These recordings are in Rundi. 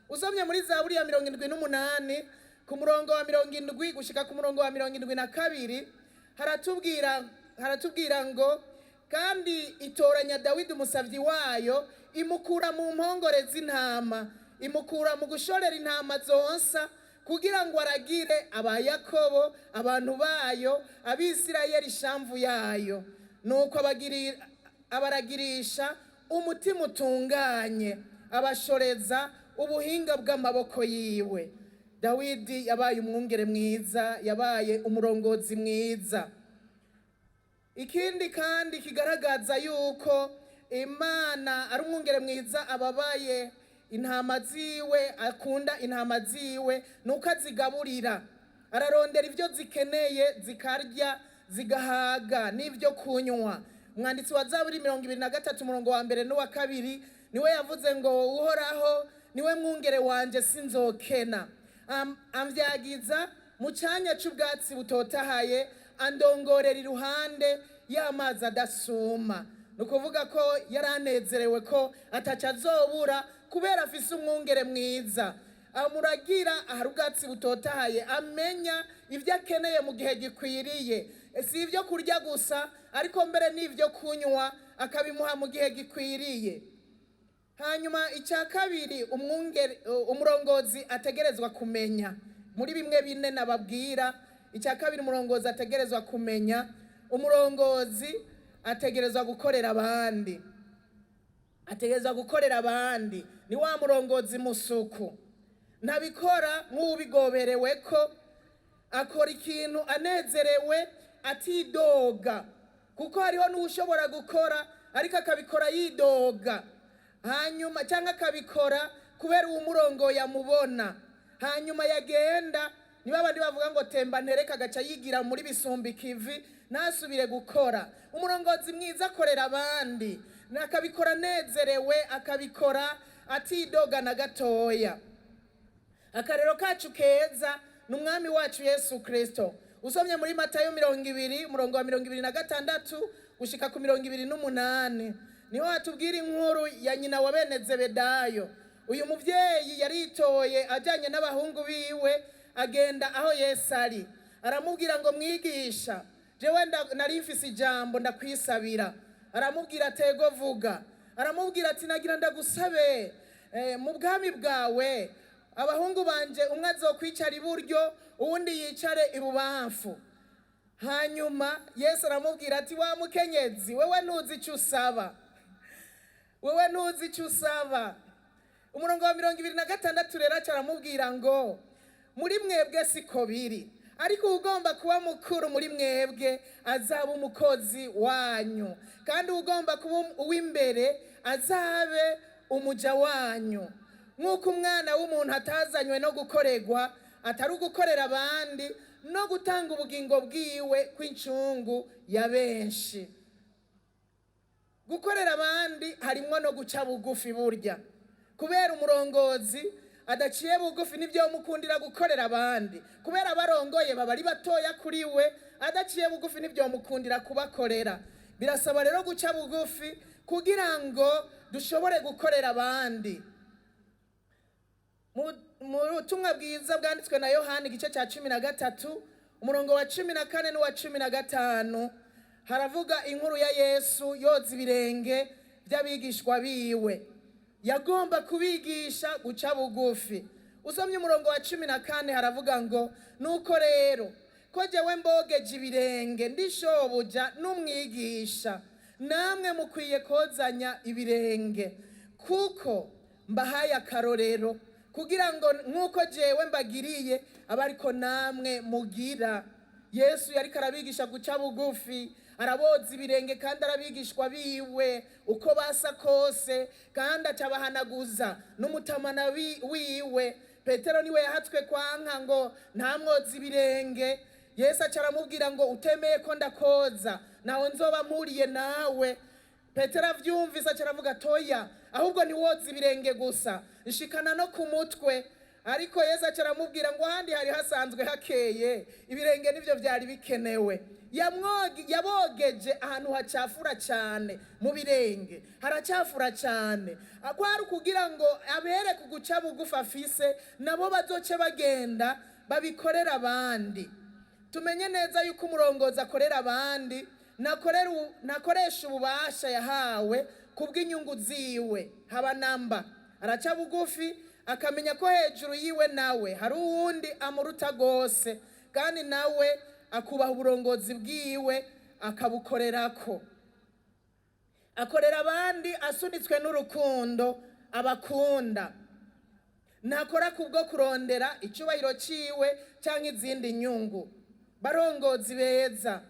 Usomye muri Zaburi ya 78 ku murongo wa 70 gushika ku murongo wa 72 haratubwira ngo kandi itoranya Dawidi umusavyi wayo imukura mu mpongore z'intama, imukura mu gushorera intama zonsa, kugira ngo aragire abayakobo abantu bayo, Abisirayeli ishamvu yayo. Nuko abaragirisha umutima utunganye, abashoreza ubuhinga bw'amaboko yiwe. Dawidi yabaye umwungere mwiza, yabaye umurongozi mwiza. Ikindi kandi kigaragaza yuko Imana ari umwungere mwiza ababaye intama ziwe, akunda intama ziwe, nuko azigaburira, ararondera ibyo zikeneye zikarya zigahaga n'ibyo kunywa. Umwanditsi wa Zaburi 23 umurongo wa 1 n'uwa 2 niwe yavuze ngo Uhoraho niwe mwungere wanje sinzokena, amvyagiza mu cyanya cy'ubwatsi butotahaye, andongorera iruhande y'amazi adasuma. Nukuvuga ko yaranezerewe ko ataca azobura kubera afise umwungere mwiza, amuragira ahari ubwatsi butotahaye, amenya ibyo akeneye mu gihe gikwiriye, si ibyo kurya gusa ariko mbere n'ibyo kunywa akabimuha mu gihe gikwiriye. Hanyuma icya kabiri umurongozi ategerezwa kumenya muri bimwe bine nababwira. Icya kabiri umurongozi ategerezwa kumenya, umurongozi ategerezwa gukorera abandi, ategerezwa gukorera abandi. Ni wa murongozi musuku, ntabikora nk'ubigoberewe ko, akora ikintu anezerewe atidoga, kuko hariho n'ushobora gukora ariko akabikora yidoga, hanyuma cyangwa akabikora kubera uwo murongo yamubona, hanyuma yagenda niba abandi bavuga ngo temba ntereka agaca yigira muri bisumbi kivi nasubire gukora. Umurongozi mwiza akorera abandi, nakabikora nezerewe, akabikora atidoga na gatoya. Akarero kacu keza n'umwami wacu Yesu Kristo. Usomye muri Matayo 20 umurongo wa 26 gushika ku 28 niho hatubwira inkuru ya nyina wa bene Zebedayo. Uyu muvyeyi yaritoye ajanye n'abahungu biwe, agenda aho Yesu ari, aramubwira ngo mwigisha, jewe nari mfise ijambo ndakwisabira. Aramubwira atego vuga, aramubwira ati nagira ndagusabe mu bwami bwawe abahungu banje umwe azokwicara iburyo uwundi yicare ibubamfu. Hanyuma Yesu aramubwira ati wa mukenyezi, wewe ntuzi icyo usaba, wewe ntuzi icyo usaba. Umurongo wa 26 rero aramubwira ngo muri mwebwe siko biri, ariko ugomba kuba mukuru muri mwebwe azaba umukozi wanyu, kandi ugomba kuba uw'imbere azabe umuja wanyu. Nk'uko umwana w'umuntu atazanywe no gukorerwa, atari ugukorera abandi, no gutanga ubugingo bwiwe kw'incungu ya benshi. Gukorera abandi harimo no guca bugufi burya, kubera umurongozi adaciye bugufi nibyo mukundira gukorera abandi, kubera abarongoye baba ari batoya kuri we, adaciye bugufi nibyo mukundira kubakorera. Birasaba rero guca bugufi kugira ngo dushobore gukorera abandi. Mu butumwa bwiza bwanditswe na Yohani igice cya 13 umurongo wa 14 n'uwa 15 haravuga inkuru ya Yesu yoza ibirenge by'abigishwa biwe, yagomba kubigisha guca bugufi. Usomye umurongo wa 14 haravuga ngo nuko rero ko jewe mbogeje ibirenge ndishobuja n'umwigisha, namwe mukwiye kozanya ibirenge, kuko mbahaye akarorero kugira ngo nkuko jewe mbagiriye abariko namwe mugira. Yesu yari karabigisha guca bugufi, araboza ibirenge kandi arabigishwa biwe uko basa kose, kandi acabahanaguza n'umutamana wiwe. Petero niwe yahatswe kwanka ngo ntamwoza ibirenge. Yesu acaramubwira ngo utemeye ko ndakoza naho nzoba mpuriye nawe. Petero avyumvise acaravuga toya, ahubwo ntiwoza ibirenge gusa, nshikana no ku mutwe. ariko Yesu aca aramubwira ngo ahandi hari hasanzwe hakeye, ibirenge nivyo vyari bikenewe. Yabogeje ahantu hacafura cyane, mu birenge haracafura cyane, kwari kugira ngo abere kuguca bugufi afise nabo bazoce bagenda babikorera abandi. Tumenye neza yuko umurongozi akorera abandi, nakoresha ububasha yahawe kubw'inyungu ziwe. Haba namba araca bugufi akamenya ko hejuru yiwe nawe hari uwundi amuruta gose, kandi nawe akubaha uburongozi bwiwe akabukorerako. Akorera abandi asunitswe n'urukundo abakunda, ntakora kubwo kurondera icubahiro ciwe canke izindi nyungu. Barongozi beza,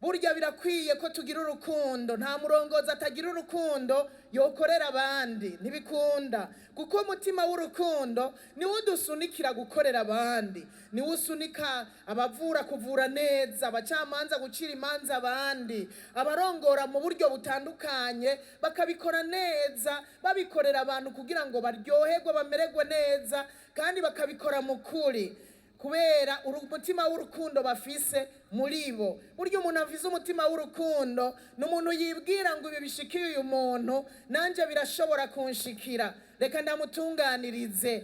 burya birakwiye ko tugira urukundo. Nta murongozi atagira urukundo yokorera abandi, ntibikunda, kuko umutima w'urukundo niwo udusunikira gukorera abandi, niwo usunika abavura kuvura neza, abacamanza gucira imanza abandi, abarongora mu buryo butandukanye bakabikora neza, babikorera abantu kugira ngo baryoherwe bamererwe neza, kandi bakabikora mu kuri kubera umutima w'urukundo bafise muri bo. Burya umuntu afise umutima w'urukundo ni umuntu yibwira ngo ibi bishikiye uyu muntu nanje birashobora kunshikira, reka ndamutunganirize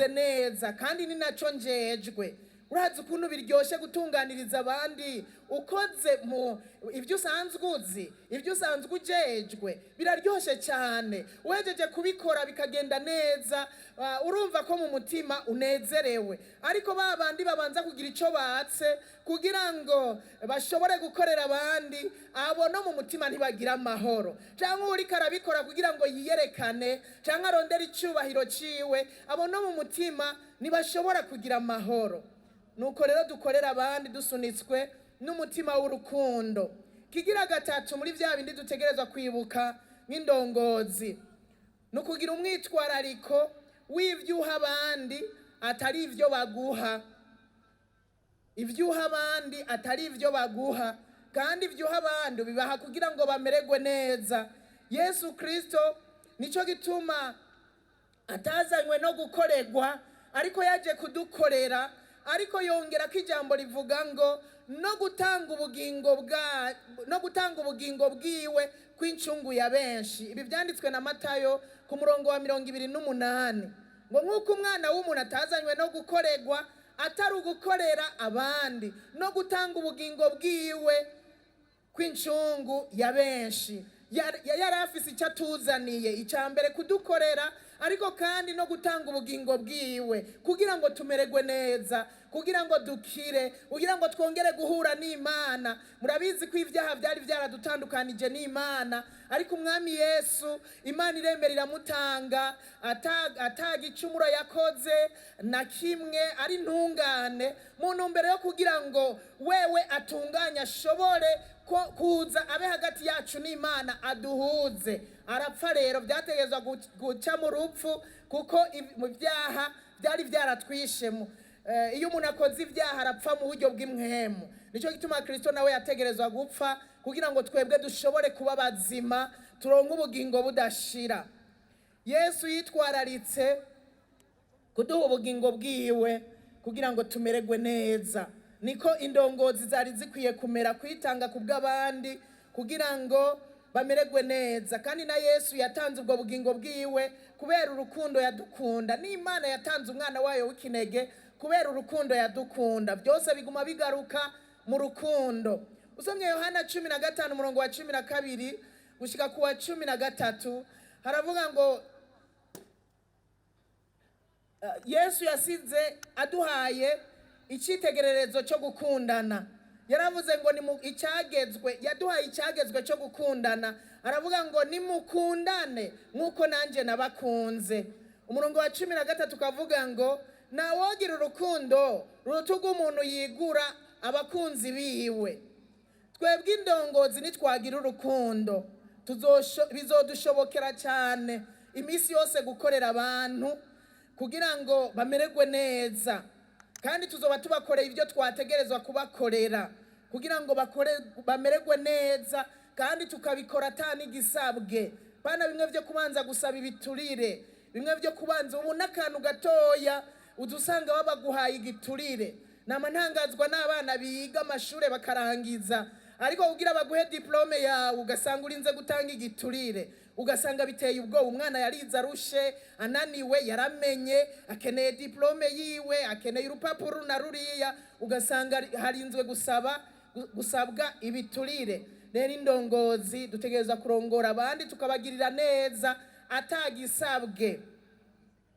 neza, kandi ni naco njejwe. Urazi ukuntu biryoshe gutunganiriza abandi ukoze mu ibyo usanzwe uzi, ibyo usanzwe ujejwe, biraryoshe cyane. Uhejeje kubikora bikagenda neza, urumva ko mu mutima unezerewe. Ariko babandi babanza kugira ico batse kugira ngo bashobore gukorera abandi, abo no mu mutima ntibagira amahoro. Canke uriko arabikora kugira ngo yiyerekane canke arondera icubahiro ciwe, abo no mu mutima ntibashobora kugira amahoro. Nuko rero dukorera abandi dusunitswe n'umutima w'urukundo. Kigira gatatu muri vya bindi dutegerezwa kwibuka nk'indongozi, nukugira umwitwarariko w'ivyuha abandi atari ivyo baguha. Ivyuha abandi atari ivyo baguha, kandi ivyuha abandi bibaha kugira ngo bamererwe neza. Yesu Kristo nico gituma atazanywe no gukorerwa, ariko yaje kudukorera, ariko yongera ko ijambo rivuga ngo no gutanga ubugingo bwiwe kw'incungu ya benshi. Ibi byanditswe na Matayo ku murongo wa 28, ngo nk'uko umwana w'umuntu atazanywe no gukorerwa atari ugukorera abandi, no gutanga ubugingo bwiwe kw'incungu ya benshi. Yari afise icyo atuzaniye, icya mbere kudukorera, ariko kandi no gutanga ubugingo bwiwe kugira ngo tumererwe neza, kugira ngo dukire, kugira ngo twongere guhura n'Imana. Murabizi ko ibyaha byari byaradutandukanije n'Imana, ariko umwami Yesu Imana iremera iramutanga, atagicumuro yakoze na kimwe, ari ntungane, mu ntumbero yo kugira ngo wewe atunganye, ashobore kuza abe hagati yacu n'Imana, aduhuze. Arapfa rero, byategezwa guca mu rupfu, kuko mu byaha byari byaratwishemo. Iyo umuntu akoze ibyaha arapfa mu buryo bw'imwemu. Nico gituma Kristo nawe yategerezwa gupfa kugira ngo twebwe dushobore kuba bazima, turonke ubugingo budashira. Yesu yitwararitse kuduha ubugingo bwiwe kugira ngo tumererwe neza. Niko indongozi zari zikwiye kumera, kwitanga kubw'abandi kugira ngo bamererwe neza. Kandi na Yesu yatanze ubwo bugingo bwiwe kubera urukundo yadukunda. N'Imana yatanze umwana wayo w'ikinege kubera urukundo yadukunda. Byose biguma bigaruka mu rukundo. Usomye Yohana 15 umurongo wa 12 gushika ku wa 13, haravuga ngo Yesu yasize aduhaye icyitegererezo cyo gukundana. Yaravuze ngo ni icyagezwe, yaduhaye icyagezwe cyo gukundana. Aravuga ngo nimukundane nk'uko nanje nabakunze. Umurongo wa 13 kavuga ngo nawogira urukundo rutuga umuntu yigura abakunzi biwe. Twebwe indongozi nitwagira urukundo bizodushobokera cyane imisi yose gukorera abantu kugira ngo bamererwe neza, kandi tuzoba tubakoreye ibyo twategerezwa kubakorera kugira ngo bamererwe neza, kandi tukabikora atani gisabwe. Bana bimwe byo kubanza gusaba ibiturire, bimwe byo kubanza ubu n'akantu gatoya udusanga babaguhaye igiturire. Nama ntangazwa n'abana biga amashure bakarangiza, ariko kugira baguhe diplome yawe ugasanga urinze gutanga igiturire, ugasanga biteye ubwoba. Umwana yarize arushe, ananiwe, yaramenye, akeneye diplome yiwe, akeneye urupapuro na ruriya, ugasanga harinzwe gusabwa ibiturire. Rero indongozi dutegereza kurongora abandi tukabagirira neza atagisabwe.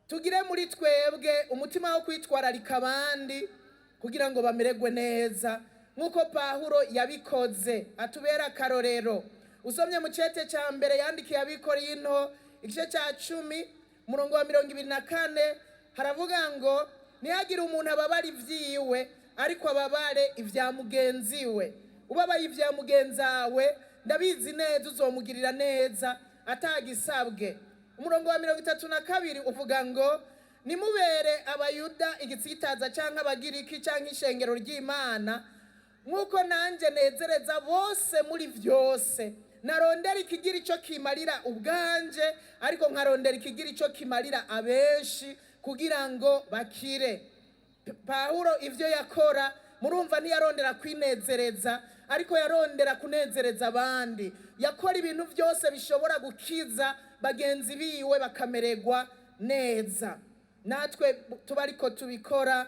Tugire muri twebwe umutima wo kwitwararika abandi kugira ngo bamererwe neza, nk'uko Pawulo yabikoze atubera akarorero. Usomye mu cete cya mbere yandikiye Abikorinto igice cya 10 umurongo wa 24 haravuga ngo ntihagire umuntu ababara ivyiwe, ariko ababare ivya mugenzi we. Ubabaye ivya mugenzi wawe ndabizi neza uzomugirira neza atagisabwe. Umurongo wa 32 uvuga ngo nimubere abayuda igitsitaza canke abagiriki canke ishengero ry'Imana, nk'uko nanje nezereza bose muri vyose. Narondera ikigira ico kimarira ubwanje, ariko nkarondera ikigira ico kimarira abenshi kugira ngo bakire. Pawulo ivyo yakora murumva ntiyarondera kwinezereza, ariko yarondera kunezereza abandi. Yakora ibintu byose bishobora gukiza bagenzi biwe bakamererwa neza. Natwe tuba ariko tubikora,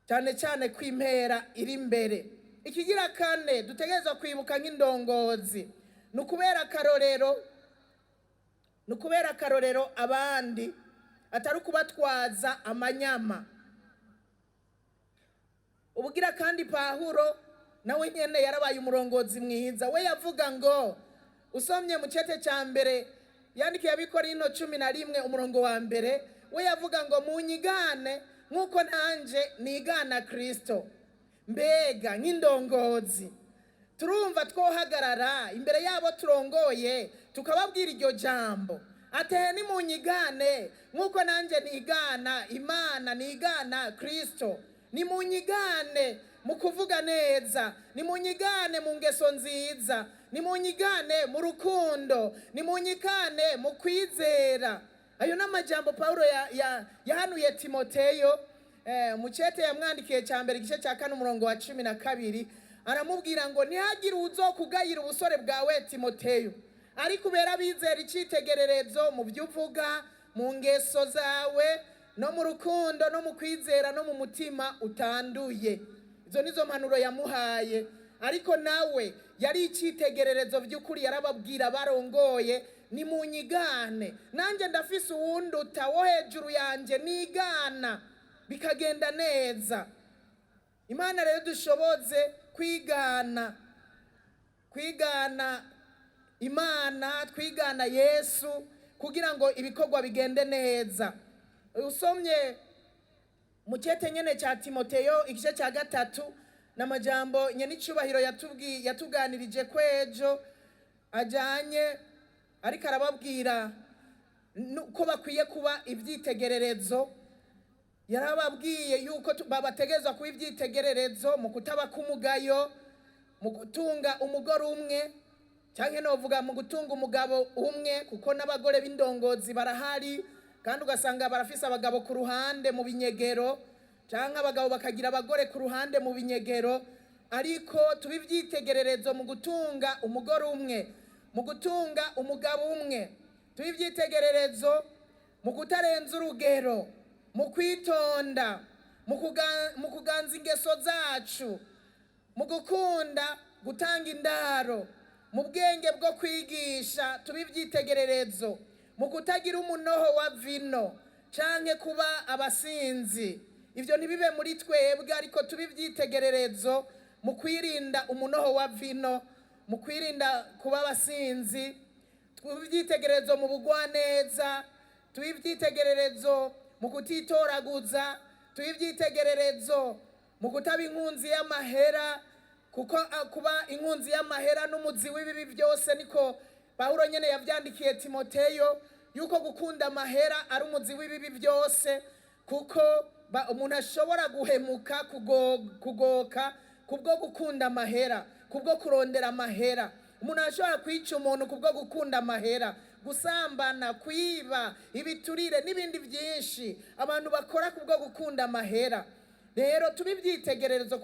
cyane cyane kwimpera iri imbere. Ikigira kane dutegerezwa kwibuka nk'indongozi, nukubera akarorero abandi, atari kubatwaza amanyama. Ubugira kandi Pawulo nawe nyene yarabaye umurongozi mwiza. We yavuga ngo, usomye mu cete cya mbere yandikiye Abikorinto 11 umurongo wa 1, we yavuga ngo munyigane nk'uko nanje nigana Kristo. Mbega nk'indongozi turumva twohagarara imbere yabo turongoye tukababwira iryo jambo, ate ni munyigane nk'uko nanje nigana Imana, nigana Kristo. Ni munyigane mu kuvuga neza, ni munyigane mu ngeso nziza, ni munyigane mu rukundo, ni munyigane mu kwizera. Ayo n'amajambo Pawulo yahanuye Timoteyo mu cete yamwandikiye cya mbere igice cya 4 umurongo wa 12, aramubwira ngo ntihagire uzokugayira ubusore bwawe Timoteyo, ariko ubera bizera icitegererezo mu byo uvuga, mu ngeso zawe, no mu rukundo, no mu kwizera, no mu mutima utanduye. Izo nizo mpanuro yamuhaye, ariko nawe yari icitegererezo by'ukuri. Yarababwira barongoye ni munyigane, nanjye ndafise uwundi utawo hejuru yanje nigana, bikagenda neza. Imana rero dushoboze kwigana Imana, twigana Yesu kugira ngo ibikorwa bigende neza. Usomye mu cete nyene cya Timoteyo igice cya 3 n'amajambo nyene icubahiro yatuganirije kwejo ajanye, ariko arababwira ko bakwiye kuba ivyitegererezo. Yarababwiye yuko babategezwa kuba ivyitegererezo mu kutaba kumugayo, mu gutunga umugore umwe, canke novuga mu gutunga umugabo umwe, kuko n'abagore b'indongozi barahari kandi ugasanga barafise abagabo ku ruhande mu binyegero, canke abagabo bakagira abagore ku ruhande mu binyegero. Ariko tuba ivyitegererezo mu gutunga umugore umwe, mu gutunga umugabo umwe. Tuba ivyitegererezo mu kutarenza urugero, mu kwitonda, mu kuganza ingeso zacu, mu gukunda gutanga indaro, mu bwenge bwo kwigisha. Tuba ivyitegererezo mu kutagira umunoho wa vino canke kuba abasinzi. Ivyo ntibibe muri twebwe, ariko tuba ivyitegererezo mu kwirinda umunoho wa vino, mu kwirinda kuba abasinzi. Tuba ivyitegererezo mu bugwaneza, tuba ivyitegererezo mu kutitoraguza, tuba ivyitegererezo mu kutaba inkunzi y'amahera, kuko kuba inkunzi y'amahera n'umuzi w'ibibi byose. Niko Pawulo nyene yavyandikiye Timoteyo yuko gukunda amahera ari umuzi w'ibibi byose, kuko umuntu ashobora guhemuka, kugoka kubwo gukunda amahera, kubwo kurondera amahera. Umuntu ashobora kwica umuntu kubwo gukunda amahera, gusambana, kwiba, ibiturire n'ibindi byinshi abantu bakora kubwo gukunda amahera. Rero tubi ibyitegererezo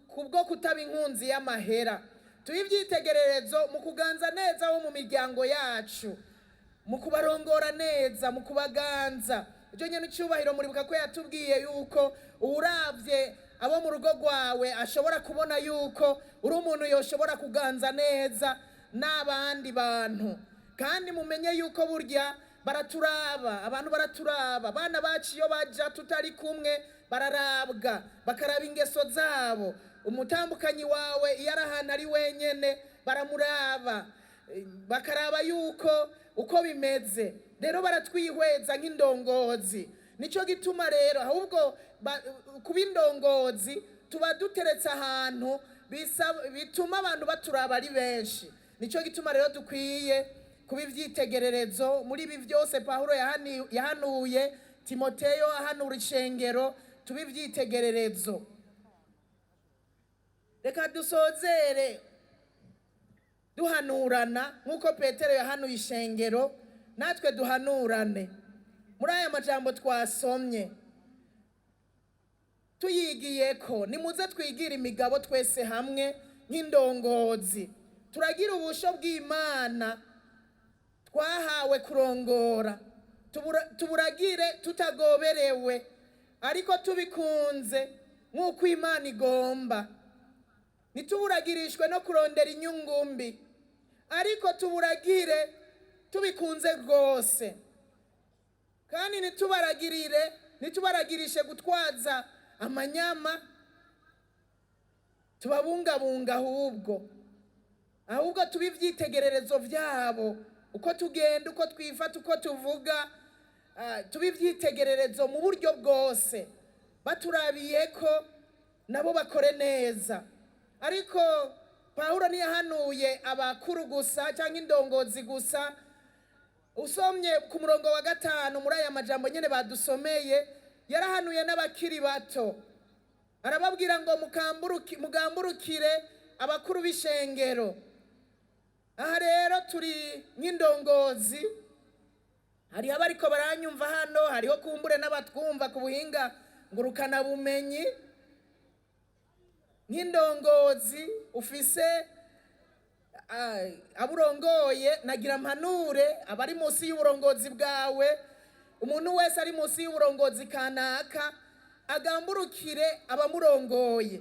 kubwo kutaba inkunzi y'amahera, tubi ibyitegererezo mu kuganza neza wo mu miryango yacu, mu kubarongora neza, mu kubaganza. Ibyo nyine icyubahiro muribuka ko yatubwiye yuko uravye abo mu rugo rwawe ashobora kubona yuko uri umuntu yoshobora kuganza neza n'abandi bantu. Kandi mumenye yuko burya baraturaba, abantu baraturaba, abana bacu iyo baja tutari kumwe bararabwa, bakaraba ingeso zabo. Umutambukanyi wawe iyo ari ahantu ari wenyene baramuraba, bakaraba yuko uko bimeze. Rero baratwihweza nk'indongozi. Nico gituma rero ahubwo kuba indongozi tuba duteretse ahantu bituma abantu baturaba ari benshi. Nico gituma rero dukwiye kuba ivyitegererezo muri ibi byose Pawulo yahanuye Timoteyo, ahanura ishengero, tuba ivyitegererezo. Reka dusozere duhanurana nk'uko Petero yahanuye ishengero, natwe duhanurane muri aya majambo twasomye. Tuyigiye ko nimuze twigira imigabo twese hamwe nk'indongozi, turagira ubusho bw'Imana twahawe kurongora, tuburagire tutagoberewe ariko tubikunze nk'uko Imana igomba. Nituburagirishwe no kurondera inyungu mbi, ariko tuburagire tubikunze rwose. Kandi nitubaragirishe gutwaza amanyama, tubabungabunga ahubwo tuba ivyitegererezo vyabo, uko tugenda, uko twifata, uko tuvuga, tuba ivyitegererezo mu buryo bwose, baturabiye ko nabo bakore neza. Ariko Pawulo ntiyahanuye abakuru gusa cyangwa indongozi gusa. Usomye ku murongo wa 5 muri aya majambo nyene badusomeye, yarahanuye n'abakiri bato, arababwira ngo mugamburukire abakuru b'ishengero. Aha rero turi nk'indongozi, hariho abariko baranyumva hano, hariho kumbure n'abatwumva ku buhinga ngurukana bumenyi. Nk'indongozi ufise aburongoye, nagira mpanure abari munsi y'uburongozi bwawe, umuntu wese ari munsi y'uburongozi kanaka agamburukire abamurongoye,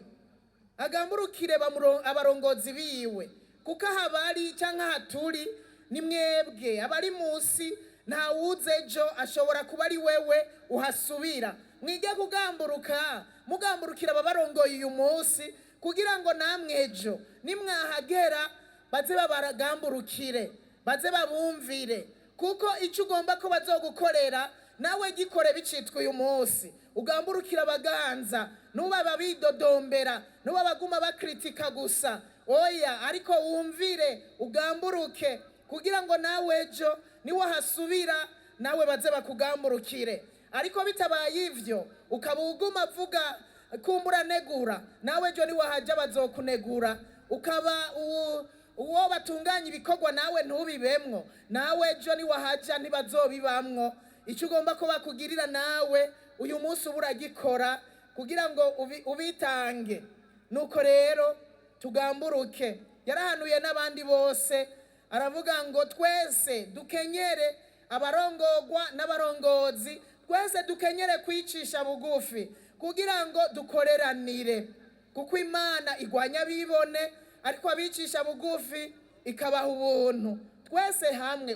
agamburukire abarongozi biwe, kuko ahabari canke ahaturi ni mwebwe. Abari munsi nta wuze ejo ashobora kuba ari wewe uhasubira. Mwige kugamburuka, mugamburukira ababarongoye uyu munsi, kugira ngo namwe ejo nimwahagera baze babaragamburukire, baze babumvire, kuko icyo ugomba ko bazogukorera nawe gikore bicitwa uyu munsi. Ugamburukira abaganza, nubaba bidodombera, nubaba baguma bakritika gusa, oya, ariko wumvire, ugamburuke, kugira ngo nawe ejo niwe hasubira nawe baze bakugamburukire. Ariko bitabaye ivyo ukaba uguma vuga kumbura negura, nawe ejo niwe haja bazokunegura, ukaba uwo batunganya ibikorwa nawe ntubibemwo, nawe ejo niwe haja ntibazobibamwo. Icyo ugomba ko bakugirira nawe uyu munsi uragikora kugira ngo ubitange. Nuko rero tugamburuke. Yarahanuye n'abandi bose, aravuga ngo twese dukenyere, abarongorwa n'abarongozi, twese dukenyere kwicisha bugufi kugira ngo dukoreranire, kuko Imana igwanya bibone, ariko abicisha bugufi ikabaha ubuntu. Twese hamwe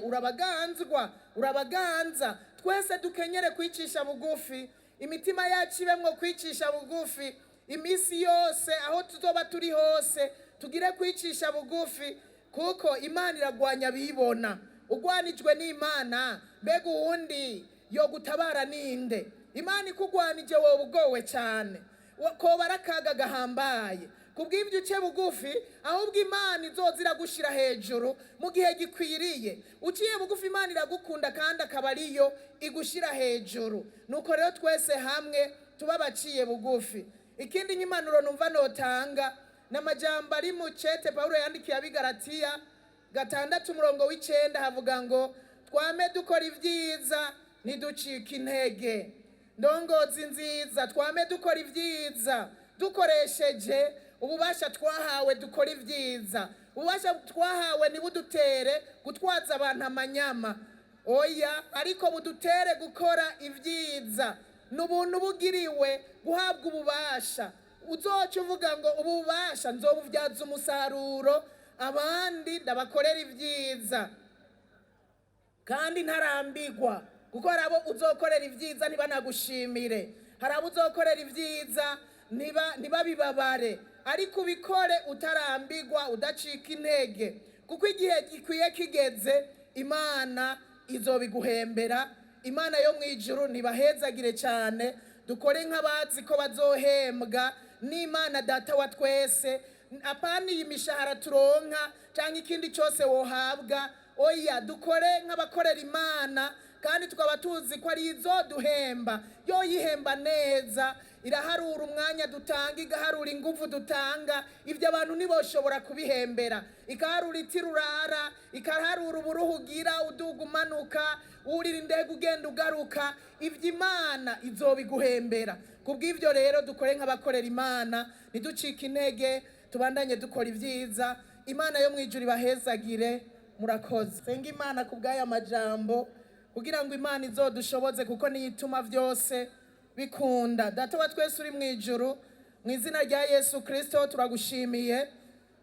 urabaganza, twese dukenyere kwicisha bugufi, imitima yacu ibemwo kwicisha bugufi imisi yose, aho tuzoba turi hose tugire kwicisha bugufi, kuko Imana iragwanya bibona. Ugwanijwe n'Imana, mbega uwundi yo gutabara ninde? Imana ikugwanije wowe ugowe cyane, koba arakaga gahambaye. Kubw'ibyo uce bugufi, ahubwo Imana izozira gushira hejuru mu gihe gikwiriye. Uciye bugufi Imana iragukunda kandi akaba ariyo igushira hejuru. Nuko rero twese hamwe tuba baciye bugufi. Ikindi nk'impanuro numva notanga n'amajambo ari mu cete Pawulo yandikiye abigaratiya gatandatu umurongo w'icenda havuga ngo twame dukora ibyiza ntiducike intege. Ndongozi nziza, twame dukora ibyiza dukoresheje ububasha twahawe, dukora ibyiza. Ububasha twahawe ntibudutere gutwaza abantu amanyama, oya, ariko budutere gukora ibyiza. N'ubuntu bugiriwe guhabwa ububasha. Uzoca uvuga ngo ubu bubasha nzobubyaza umusaruro abandi ndabakorera ibyiza kandi ntarambigwa, kuko hari abo uzokorera ibyiza ntibanagushimire, hari abo uzokorera ibyiza ntibabibabare, ariko ubikore utarambigwa, udacika intege, kuko igihe gikwiye kigeze Imana izobiguhembera. Imana yo mu ijuru ntibahezagire cyane, dukore nk'abazi ko bazohembwa n'Imana data wa twese. Apana iyi mishahara turonka cyangwa ikindi cyose wohabwa, oya, dukore nk'abakorera Imana, kandi tukaba tuzi ko ari izoduhemba. Yo yihemba neza, iraharura umwanya dutanga, igaharura ingufu dutanga, ibyo abantu ntiboshobora kubihembera. Ikaharura itirurara, ikaharura uburuhu ugira uduga umanuka, urira indege ugenda ugaruka, ibyo Imana izobiguhembera. Kubw'ibyo rero dukore nk'abakorera Imana, ntiducike intege, tubandanye dukora ibyiza. Imana yo mu ijuru ibahezagire. Murakoze. Senga Imana kubw'aya majambo kugira ngo Imana izodushoboze, kuko niyo ituma byose bikunda. Data wa twese uri mu ijuru, mu izina rya Yesu Kristo turagushimiye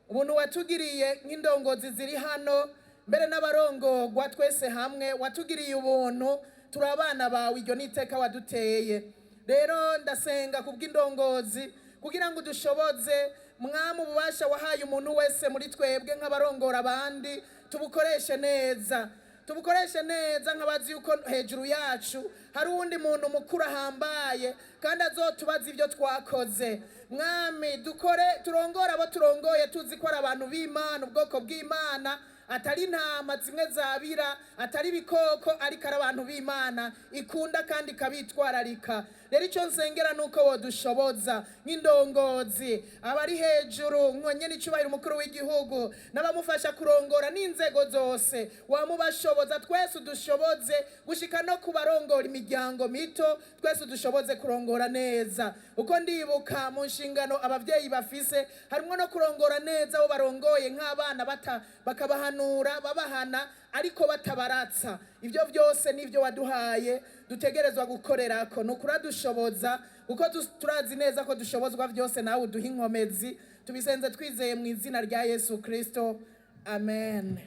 ubuntu watugiriye nk'indongozi ziri hano, mbere n'abarongorwa twese hamwe watugiriye ubuntu, turi abana bawe, iryo niteka waduteye. Rero ndasenga kubw'indongozi kugira ngo dushoboze Mwami, ububasha wahaye umuntu wese muri twebwe nk'abarongora abandi tubukoreshe neza, tubukoreshe neza nk'abazi yuko hejuru yacu hari uwundi muntu mukuru ahambaye kandi azotubaza ibyo twakoze. Mwami, dukore turongora abo turongoye tuzi ko ari abantu b'Imana, ubwoko bw'Imana, atari intama zimwe zabira, atari ibikoko, ariko ari abantu b'Imana ikunda kandi ikabitwararika. Rero icyo nsengera nuko wodushoboza nk'indongozi, abari hejuru nkonyene icubahiro umukuru w'igihugu n'abamufasha kurongora n'inzego zose, wamubashoboza twese udushoboze gushika no kubarongora imiryango mito, twese udushoboze kurongora neza. Uko ndibuka mu nshingano abavyeyi bafise harimo no kurongora neza abo barongoye nk'abana bakabahanura, babahana ariko batabaratsa. Ibyo byose nivyo waduhaye dutegerezwa gukorerako. Nukura dushoboza, kuko turazi neza ko dushobozwa byose, nawe uduha inkomezi. Tubisenze twizeye mu izina rya Yesu Kristo, amen.